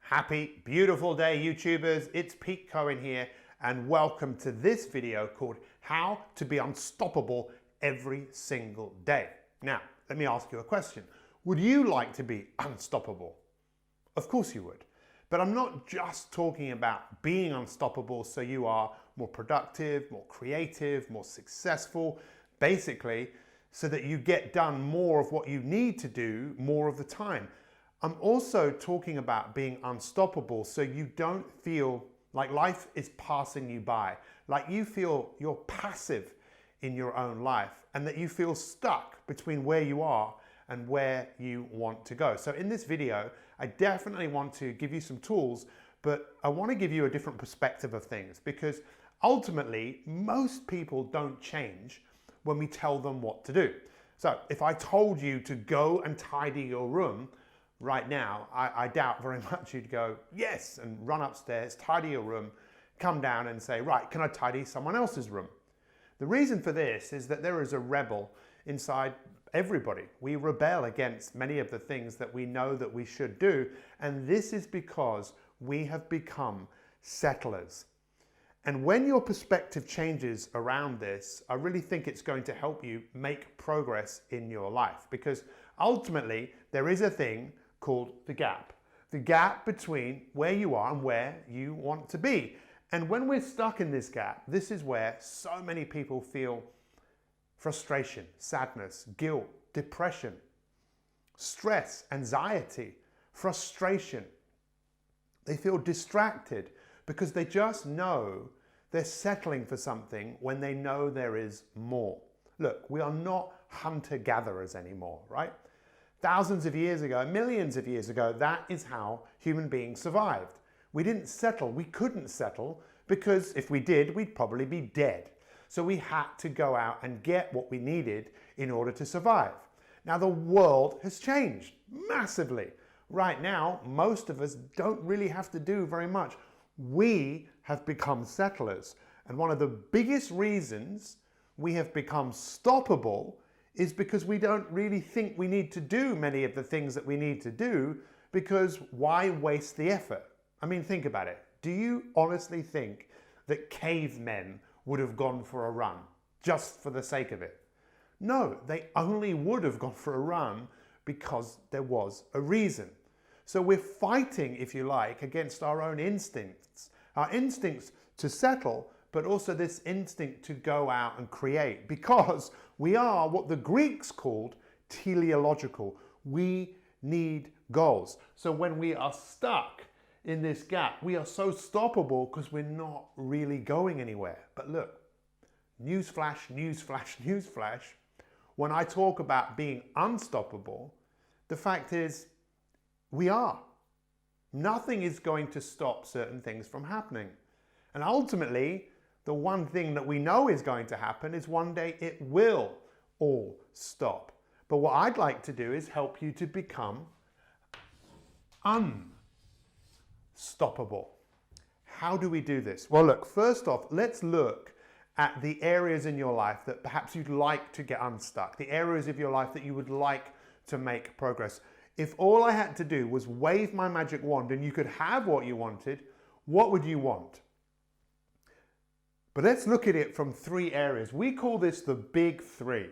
Happy, beautiful day, YouTubers. It's Pete Cohen here, and welcome to this video called How to Be Unstoppable Every Single Day. Now, let me ask you a question. Would you like to be unstoppable? Of course you would. But I'm not just talking about being unstoppable so you are more productive, more creative, more successful, basically so that you get done more of what you need to do more of the time. I'm also talking about being unstoppable so you don't feel like life is passing you by, like you feel you're passive in your own life and that you feel stuck between where you are and where you want to go. So in this video, I definitely want to give you some tools, but I want to give you a different perspective of things because ultimately, most people don't change when we tell them what to do. So if I told you to go and tidy your room right now, I doubt very much you'd go, yes, and run upstairs, tidy your room, come down and say, right, can I tidy someone else's room? The reason for this is that there is a rebel inside everybody. We rebel against many of the things that we know that we should do, and this is because we have become settlers. And when your perspective changes around this, I really think it's going to help you make progress in your life, because ultimately there is a thing called the gap between where you are and where you want to be. And when we're stuck in this gap, this is where so many people feel frustration, sadness, guilt, depression, stress, anxiety, frustration. They feel distracted because they just know they're settling for something when they know there is more. Look, we are not hunter-gatherers anymore, right? Thousands of years ago, millions of years ago, that is how human beings survived. We didn't settle, we couldn't settle, because if we did, we'd probably be dead. So we had to go out and get what we needed in order to survive. Now the world has changed massively. Right now, most of us don't really have to do very much. We have become settlers. And one of the biggest reasons we have become stoppable is because we don't really think we need to do many of the things that we need to do, because why waste the effort? I mean, think about it. Do you honestly think that cavemen would have gone for a run just for the sake of it? No, they only would have gone for a run because there was a reason. So we're fighting, if you like, against our own instincts to settle, but also this instinct to go out and create, because we are what the Greeks called teleological. We need goals. So when we are stuck in this gap, we are so stoppable because we're not really going anywhere. But look, newsflash, newsflash, newsflash, when I talk about being unstoppable, the fact is we are. Nothing is going to stop certain things from happening. And ultimately, the one thing that we know is going to happen is one day it will all stop. But what I'd like to do is help you to become unstoppable. How do we do this? Well, look, first off, let's look at the areas in your life that perhaps you'd like to get unstuck, the areas of your life that you would like to make progress. If all I had to do was wave my magic wand and you could have what you wanted, what would you want? But let's look at it from three areas. We call this the big three.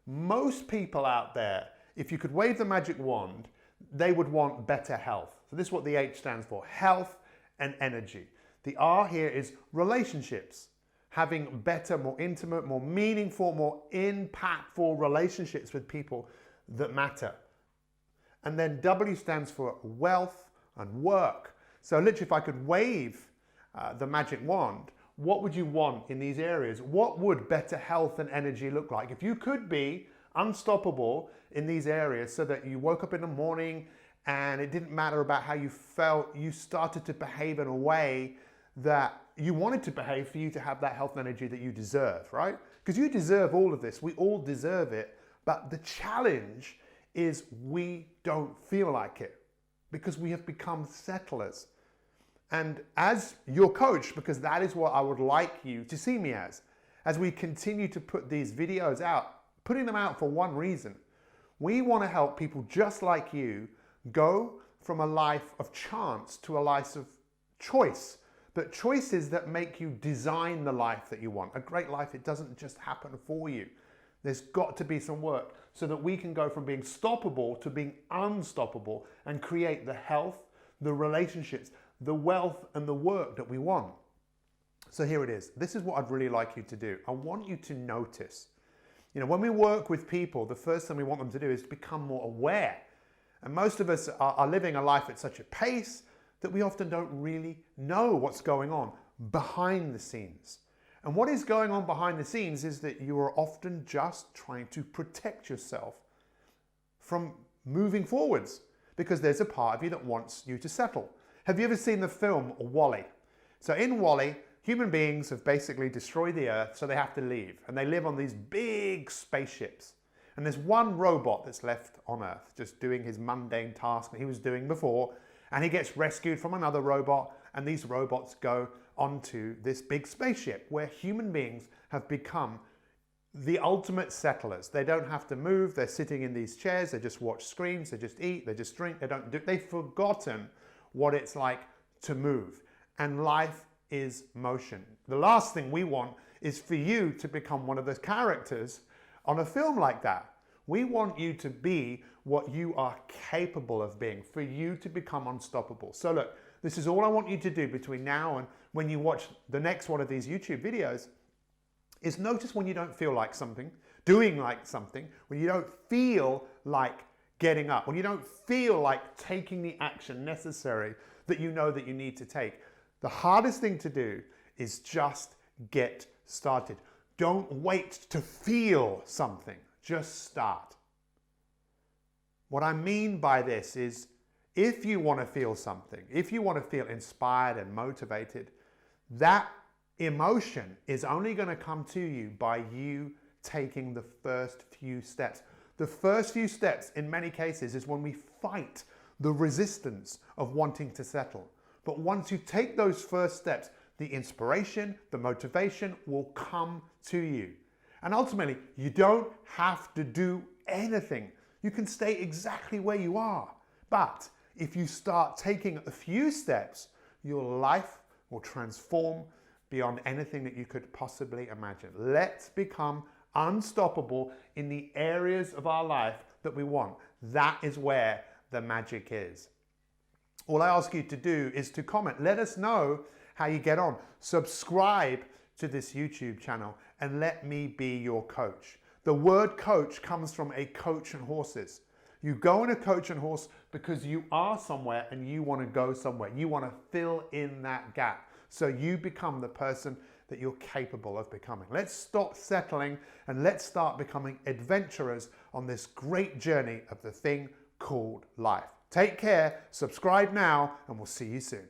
Most people out there, if you could wave the magic wand, they would want better health. So this is what the H stands for, health and energy. The R here is relationships, having better, more intimate, more meaningful, more impactful relationships with people that matter. And then W stands for wealth and work. So literally, if I could wave the magic wand, what would you want in these areas? What would better health and energy look like? If you could be unstoppable in these areas so that you woke up in the morning and it didn't matter about how you felt, you started to behave in a way that you wanted to behave for you to have that health and energy that you deserve, right? Because you deserve all of this. We all deserve it. But the challenge is we don't feel like it because we have become settlers. And as your coach, because that is what I would like you to see me as we continue to put these videos out, putting them out for one reason. We want to help people just like you go from a life of chance to a life of choice, but choices that make you design the life that you want. A great life, it doesn't just happen for you. There's got to be some work so that we can go from being stoppable to being unstoppable and create the health, the relationships, the wealth, and the work that we want. So here it is. This is what I'd really like you to do. I want you to notice. When we work with people, the first thing we want them to do is become more aware. And most of us are living a life at such a pace that we often don't really know what's going on behind the scenes. And what is going on behind the scenes is that you are often just trying to protect yourself from moving forwards because there's a part of you that wants you to settle. Have you ever seen the film WALL-E? So in WALL-E, human beings have basically destroyed the earth, so they have to leave. And they live on these big spaceships. And there's one robot that's left on Earth, just doing his mundane task that he was doing before. And he gets rescued from another robot, and these robots go onto this big spaceship where human beings have become the ultimate settlers. They don't have to move, they're sitting in these chairs, they just watch screens, they just eat, they just drink, they've forgotten what it's like to move. And life is motion. The last thing we want is for you to become one of the characters on a film like that. We want you to be what you are capable of being, for you to become unstoppable. So look, this is all I want you to do between now and when you watch the next one of these YouTube videos, is notice when you don't feel like something, doing like something, when you don't feel like getting up, when you don't feel like taking the action necessary that you know that you need to take. The hardest thing to do is just get started. Don't wait to feel something, just start. What I mean by this is, if you want to feel something, if you want to feel inspired and motivated, that emotion is only going to come to you by you taking the first few steps. The first few steps in many cases is when we fight the resistance of wanting to settle. But once you take those first steps, the inspiration, the motivation will come to you. And ultimately, you don't have to do anything. You can stay exactly where you are. But if you start taking a few steps, your life will transform beyond anything that you could possibly imagine. Let's become unstoppable in the areas of our life that we want. That is where the magic is. All I ask you to do is to comment. Let us know how you get on. Subscribe to this YouTube channel and let me be your coach. The word coach comes from a coach and horses. You go on a coach and horse because you are somewhere and you want to go somewhere. You want to fill in that gap so you become the person that you're capable of becoming. Let's stop settling and let's start becoming adventurers on this great journey of the thing called life. Take care, subscribe now, and we'll see you soon.